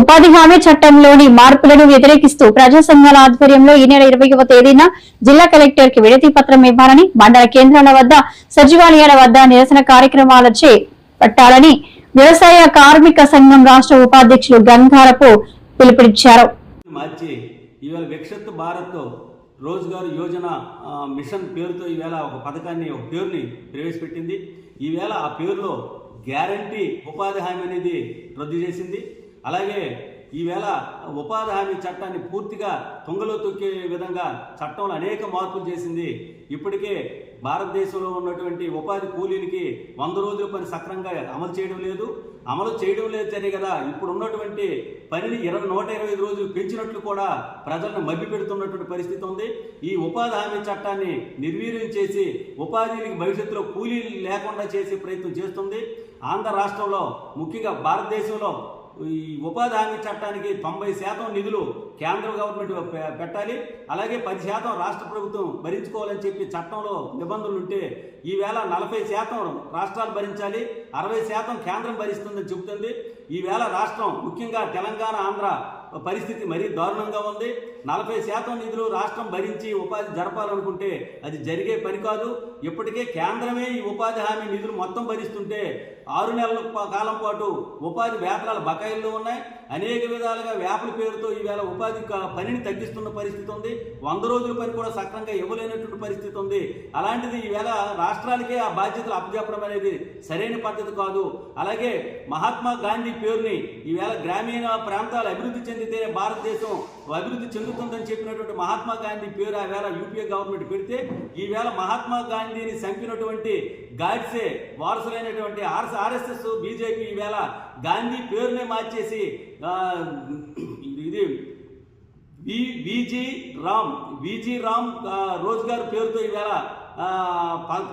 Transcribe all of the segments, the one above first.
ఉపాధి హామీ చట్టంలోని మార్పులను వ్యతిరేకిస్తూ ప్రజా సంఘాల ఆధ్వర్యంలో ఈ నెల 20వ తేదీన జిల్లా కలెక్టర్ కి వినతి పత్రం ఇవ్వాలని, మండల కేంద్రాల వద్ద, సచివాలయాల వద్ద నిరసన కార్యక్రమాలు చేపట్టాలని వ్యవసాయ కార్మిక సంఘం రాష్ట్ర ఉపాధ్యక్షులు గంగారపు పిలుపునిచ్చారు. రోజ్గార్ యోజన మిషన్ పేరుతో ఈవేళ ఒక పథకాన్ని, ఒక పేరుని ప్రవేశపెట్టింది. ఈవేళ ఆ పేరులో గ్యారంటీ ఉపాధి హామీ అనేది రద్దు చేసింది. అలాగే ఈవేళ ఉపాధి హామీ చట్టాన్ని పూర్తిగా తుంగలో తొక్కే విధంగా చట్టంలో అనేక మార్పులు చేసింది. ఇప్పటికే భారతదేశంలో ఉన్నటువంటి ఉపాధి కూలీలకి 100 రోజుల పని సక్రమంగా అమలు చేయడం లేదు సరే కదా. ఇప్పుడు ఉన్నటువంటి పనిని 125 రోజులు పెంచినట్లు కూడా ప్రజలను మభ్య పెడుతున్నటువంటి పరిస్థితి ఉంది. ఈ ఉపాధి హామీ చట్టాన్ని నిర్వీర్యం చేసి ఉపాధికి భవిష్యత్తులో కూలీలు లేకుండా చేసే ప్రయత్నం చేస్తుంది. ఆంధ్ర రాష్ట్రంలో, ముఖ్యంగా భారతదేశంలో ఈ ఉపాధి హామీ చట్టానికి 90% నిధులు కేంద్ర గవర్నమెంట్ పెట్టాలి, అలాగే 10% రాష్ట్ర ప్రభుత్వం భరించుకోవాలని చెప్పి చట్టంలో నిబంధనలు ఉంటే, ఈవేళ 40% రాష్ట్రాలు భరించాలి, 60% కేంద్రం భరిస్తుందని చెబుతుంది. ఈవేళ రాష్ట్రం, ముఖ్యంగా తెలంగాణ, ఆంధ్ర పరిస్థితి మరీ దారుణంగా ఉంది. 40% నిధులు రాష్ట్రం భరించి ఉపాధి జరపాలనుకుంటే అది జరిగే పని కాదు. ఇప్పటికే కేంద్రమే ఈ ఉపాధి హామీ నిధులు మొత్తం భరిస్తుంటే 6 నెలల కాలం పాటు ఉపాధి వేతనాల బకాయిల్లో ఉన్నాయి. అనేక విధాలుగా వ్యాపుల పేరుతో ఈవేళ ఉపాధి పనిని తగ్గిస్తున్న పరిస్థితి ఉంది. 100 రోజుల పని కూడా సక్రమంగా ఇవ్వలేనటువంటి పరిస్థితి ఉంది. అలాంటిది ఈవేళ రాష్ట్రాలకే ఆ బాధ్యతలు అప్పచెప్పడం అనేది సరైన పద్ధతి కాదు. అలాగే మహాత్మా గాంధీ పేరుని ఈవేళ గ్రామీణ ప్రాంతాలు అభివృద్ధి చెందితేనే భారతదేశం అభివృద్ధి చెందుతుందని చెప్పినటువంటి మహాత్మా గాంధీ పేరు ఆవేళ యూపీఏ గవర్నమెంట్ పెడితే, ఈవేళ మహాత్మా గాంధీని చంపినటువంటి గాడ్సే వారసులైనటువంటి ఆర్ఎస్ఎస్, బీజేపీ ఈవేళ గాంధీ పేరునే మార్చేసి ఇది విజీ రామ్ రోజ్గార్ పేరుతో ఈవేళ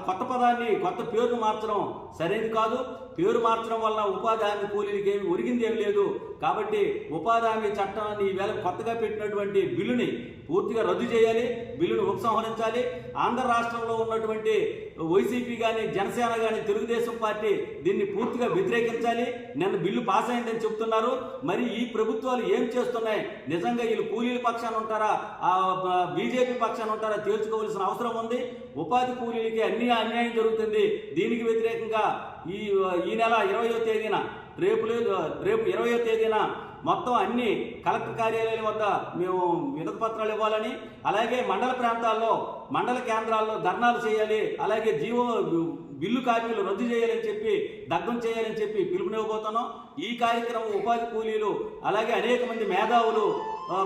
కొత్త పేరును మార్చడం సరైనది కాదు. పేరు మార్చడం వల్ల ఉపాధి హామీ కూలీలకి ఏమి ఒరిగింది ఏమి లేదు. కాబట్టి ఉపాధి హామీ చట్టాన్ని ఈవేళ కొత్తగా పెట్టినటువంటి బిల్లుని పూర్తిగా రద్దు చేయాలి, బిల్లును ఉపసంహరించాలి. ఆంధ్ర రాష్ట్రంలో ఉన్నటువంటి వైసీపీ కానీ, జనసేన కానీ, తెలుగుదేశం పార్టీ దీన్ని పూర్తిగా వ్యతిరేకించాలి. నిన్న బిల్లు పాస్ అయిందని చెప్తున్నారు. మరి ఈ ప్రభుత్వాలు ఏం చేస్తున్నాయి? నిజంగా వీళ్ళు కూలీల పక్షాన ఉంటారా, బీజేపీ పక్షాన ఉంటారా తేల్చుకోవాల్సిన అవసరం ఉంది. ఉపాధి కూలీలకి అన్యాయం జరుగుతుంది. దీనికి వ్యతిరేకంగా ఈ నెల 20వ తేదీన, రేపు 20వ తేదీన మొత్తం అన్ని కలెక్టర్ కార్యాలయాల వద్ద మేము వినతి పత్రాలు ఇవ్వాలని, అలాగే మండల ప్రాంతాల్లో, మండల కేంద్రాల్లో ధర్నాలు చేయాలి, అలాగే బిల్లు కాపీలు రద్దు చేయాలని చెప్పి, దగ్ధం చేయాలని చెప్పి పిలుపునివ్వబోతున్నాం. ఈ కార్యక్రమం ఉపాధి కూలీలు, అలాగే అనేక మంది మేధావులు,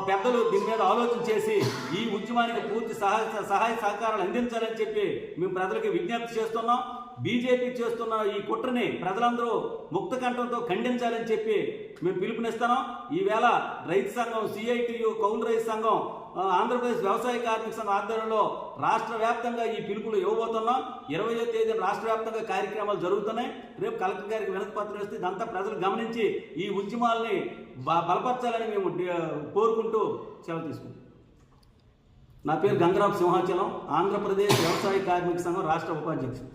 పెద్దలు దీని మీద ఆలోచన చేసి ఈ ఉద్యమానికి పూర్తి సహాయ సహకారాలు అందించాలని చెప్పి మేము ప్రజలకు విజ్ఞప్తి చేస్తున్నాం. బీజేపీ చేస్తున్న ఈ కుట్రని ప్రజలందరూ ముక్త కంఠంతో ఖండించాలని చెప్పి మేము పిలుపునిస్తున్నాం. ఈవేళ రైతు సంఘం, సిఐటియు, కౌలు రైతు సంఘం, ఆంధ్రప్రదేశ్ వ్యవసాయ కార్మిక సంఘం ఆధ్వర్యంలో రాష్ట్ర వ్యాప్తంగా ఈ పిలుపులు ఇవ్వబోతున్నాం. 20వ తేదీన రాష్ట్ర వ్యాప్తంగా కార్యక్రమాలు జరుగుతున్నాయి. రేపు కలెక్టర్ గారికి వినతి పత్రం ఇస్తే ఇదంతా ప్రజలు గమనించి ఈ ఉద్యమాలని బలపరచాలని మేము కోరుకుంటూ సెలవు తీసుకుంటాం. నా పేరు గంగారపు సింహాచలం, ఆంధ్రప్రదేశ్ వ్యవసాయ కార్మిక సంఘం రాష్ట్ర ఉపాధ్యక్షుడు.